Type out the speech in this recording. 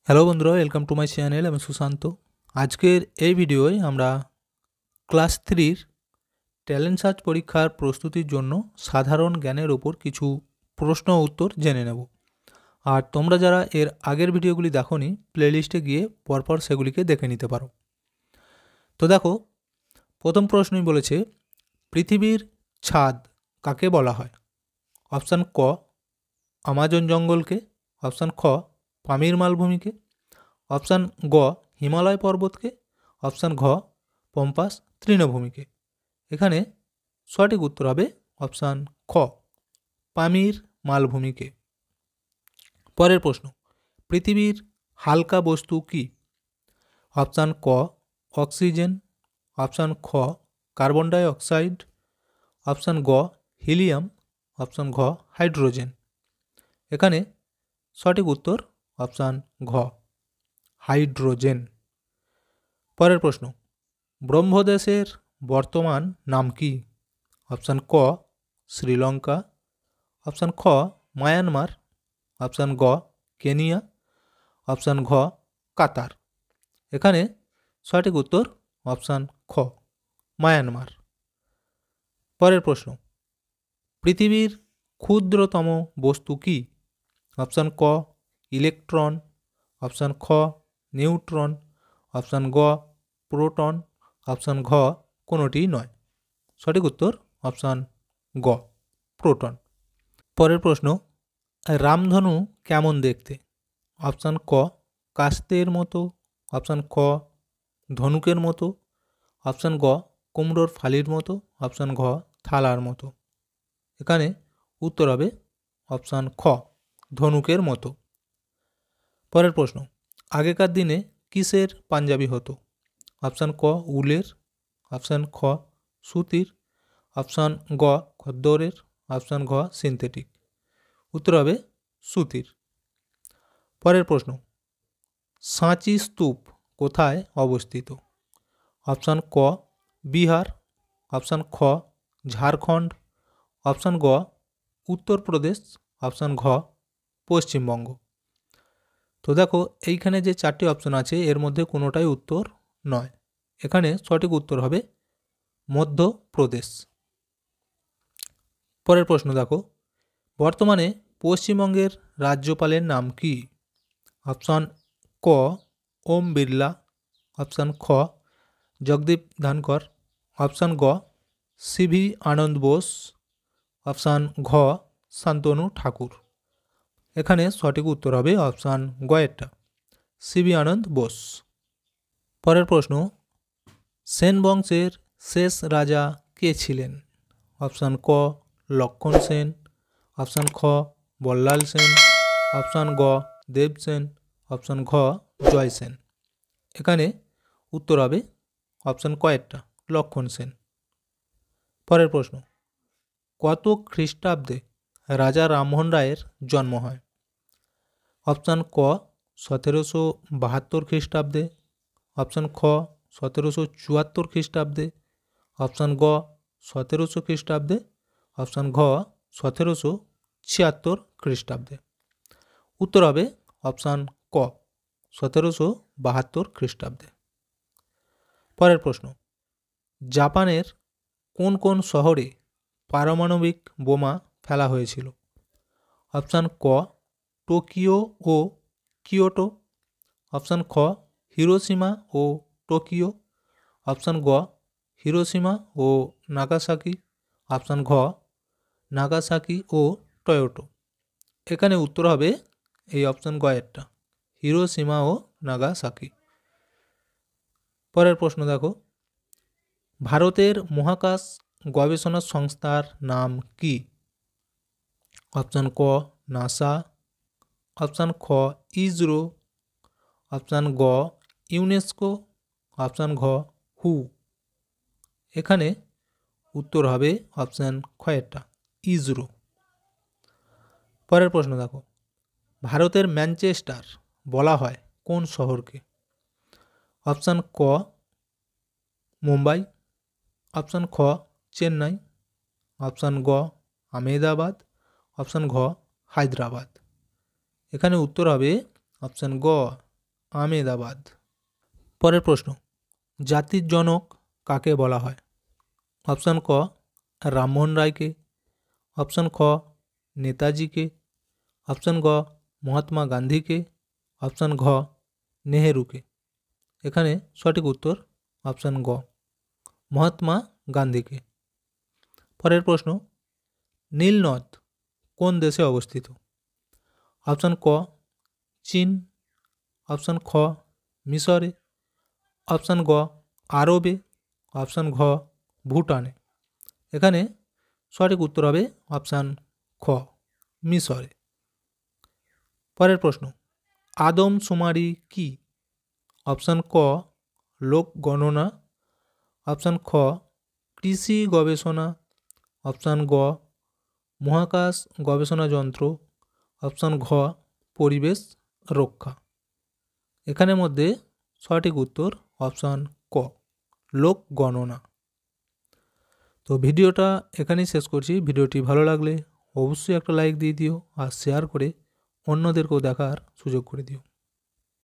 Hello বন্ধুরা, welcome to my channel. আমি সুশান্ত। আজকের এই ভিডিওয় আমরা ক্লাস 3-র ট্যালেন্ট সার্চ পরীক্ষার প্রস্তুতির জন্য সাধারণ জ্ঞানের ওপর কিছু প্রশ্ন ও উত্তর জেনে নেব। আর তোমরা যারা এর আগের ভিডিওগুলি দেখোনি, প্লেলিস্টে গিয়ে পরপর সেগুলিকে দেখে নিতে পারো। তো দেখো, প্রথম প্রশ্নই বলেছে, পৃথিবীর ছাদ কাকে বলা হয়? অপশান ক, আমাজন জঙ্গলকে। অপশান খ, পামির মালভূমিকে। অপশান গ, হিমালয় পর্বতকে। অপশান ঘ, পম্পাস তৃণভূমিকে। এখানে সঠিক উত্তর হবে অপশান খ, পামির মালভূমিকে। পরের প্রশ্ন, পৃথিবীর হালকা বস্তু কি? অপশান ক, অক্সিজেন। অপশান খ, কার্বন ডাই অক্সাইড। অপশান গ, হিলিয়াম। অপশান ঘ, হাইড্রোজেন। এখানে সঠিক উত্তর অপশান ঘ, হাইড্রোজেন। পরের প্রশ্ন, ব্রহ্মদেশের বর্তমান নাম কি? অপশান ক, শ্রীলঙ্কা। অপশান খ, মায়ানমার। অপশান গ, কেনিয়া। অপশান ঘ, কাতার। এখানে সঠিক উত্তর অপশান খ, মায়ানমার। পরের প্রশ্ন, পৃথিবীর ক্ষুদ্রতম বস্তু কি? অপশান ক, ইলেকট্রন। অপশান খ, নিউট্রন। অপশান গ, প্রোটন। অপশান ঘ, কোনোটিই নয়। সঠিক উত্তর অপশান গ, প্রোটন। পরের প্রশ্ন, রামধনু কেমন দেখতে? অপশান ক, কাস্তের মতো। অপশান খ, ধনুকের মতো। অপশান গ, কুমড়োর ফালির মতো। অপশান ঘ, থালার মতো। এখানে উত্তর হবে অপশান খ, ধনুকের মতো। পরের প্রশ্ন, আগেকার দিনে কিসের পাঞ্জাবি হতো? অপশান ক, উলের। অপশান খ, সুতির। অপশান গ, খদ্দরের। অপশান ঘ, সিনথেটিক। উত্তর হবে সুতির। পরের প্রশ্ন, সাঁচি স্তূপ কোথায় অবস্থিত? অপশান ক, বিহার। অপশান খ, ঝাড়খণ্ড। অপশান গ, উত্তরপ্রদেশ। অপশান ঘ, পশ্চিমবঙ্গ। তো দেখো, এইখানে যে চারটি অপশান আছে এর মধ্যে কোনোটাই উত্তর নয়। এখানে সঠিক উত্তর হবে মধ্যপ্রদেশ। পরের প্রশ্ন দেখো, বর্তমানে পশ্চিমবঙ্গের রাজ্যপালের নাম কি? অপশান ক, ওম বিড়লা। অপশান খ, জগদীপ ধনকর। অপশান গ, সিভি আনন্দ বোস। অপশান ঘ, শান্তনু ঠাকুর। এখানে সঠিক উত্তর হবে অপশান গ এরটা, সিভি আনন্দ বোস। পরের প্রশ্ন, সেন বংশের শেষ রাজা কে ছিলেন? অপশান ক, লক্ষণ সেন। অপশান খ, বল্লাল সেন। অপশান গ, দেব সেন। অপশান ঘ, জয় সেন। এখানে উত্তর হবে অপশান ক এরটা, লক্ষণ সেন। পরের প্রশ্ন, কত খ্রিস্টাব্দে রাজা রামমোহন রায়ের জন্ম হয়? অপশান ক, 1772 খ্রিস্টাব্দে। অপশান খ, 1774 খ্রিস্টাব্দে। অপশান গ, 1700 খ্রিস্টাব্দে। অপশান ঘ, 1776 খ্রিস্টাব্দে। উত্তর হবে অপশান ক, 1772 খ্রিস্টাব্দে। পরের প্রশ্ন, জাপানের কোন কোন শহরে পারমাণবিক বোমা ফেলা হয়েছিল? অপশান ক, টোকিও ও কিয়োটো। অপশান খ, হিরোশিমা ও টোকিও। অপশান গ, হিরোশিমা ও নাগাসাকি। অপশান ঘ, নাগাসাকি ও টয়োটো। এখানে উত্তর হবে এই অপশান গ এরটা, হিরোশিমা ও নাগাসাকি। পরের প্রশ্ন দেখো, ভারতের মহাকাশ গবেষণা সংস্থার নাম কি? অপশান ক, নাসা। অপশান খ, ইসরো। অপশান গ, ইউনেস্কো। অপশান ঘ, হু। এখানে উত্তর হবে অপশান খ এরটা, ইসরো। পরের প্রশ্ন দেখো, ভারতের ম্যানচেস্টার বলা হয় কোন শহরকে? অপশান ক, মুম্বাই। অপশান খ, চেন্নাই। অপশান গ, আহমেদাবাদ। অপশান ঘ, হায়দ্রাবাদ। এখানে উত্তর হবে অপশান গ, আমেদাবাদ। পরের প্রশ্ন, জাতির জনক কাকে বলা হয়? অপশান ক রামমোহন রায়কে, অপশান খ নেতাজিকে, অপশান গ মহাত্মা গান্ধীকে, অপশান ঘ নেহেরুকে। এখানে সঠিক উত্তর অপশান গ মহাত্মা গান্ধীকে। পরের প্রশ্ন, নীলনদ কোন দেশে অবস্থিত? অপশান ক চীন, অপশান খ মিশরে, অপশান গ আরবে, অপশান ঘ ভুটানে। এখানে সঠিক উত্তর হবে অপশান খ মিশরে। পরের প্রশ্ন, আদমশুমারি কি? অপশান ক লোক গণনা, অপশান খ কৃষি গবেষণা, অপশান গ মহাকাশ গবেষণা যন্ত্র, অপশান ঘ পরিবেশ রক্ষা। এখানের মধ্যে সঠিক উত্তর অপশান ক লোক গণনা। তো ভিডিওটা এখানেই শেষ করছি। ভিডিওটি ভালো লাগলে অবশ্যই একটা লাইক দিয়ে দিও আর শেয়ার করে অন্যদেরকেও দেখার সুযোগ করে দিও।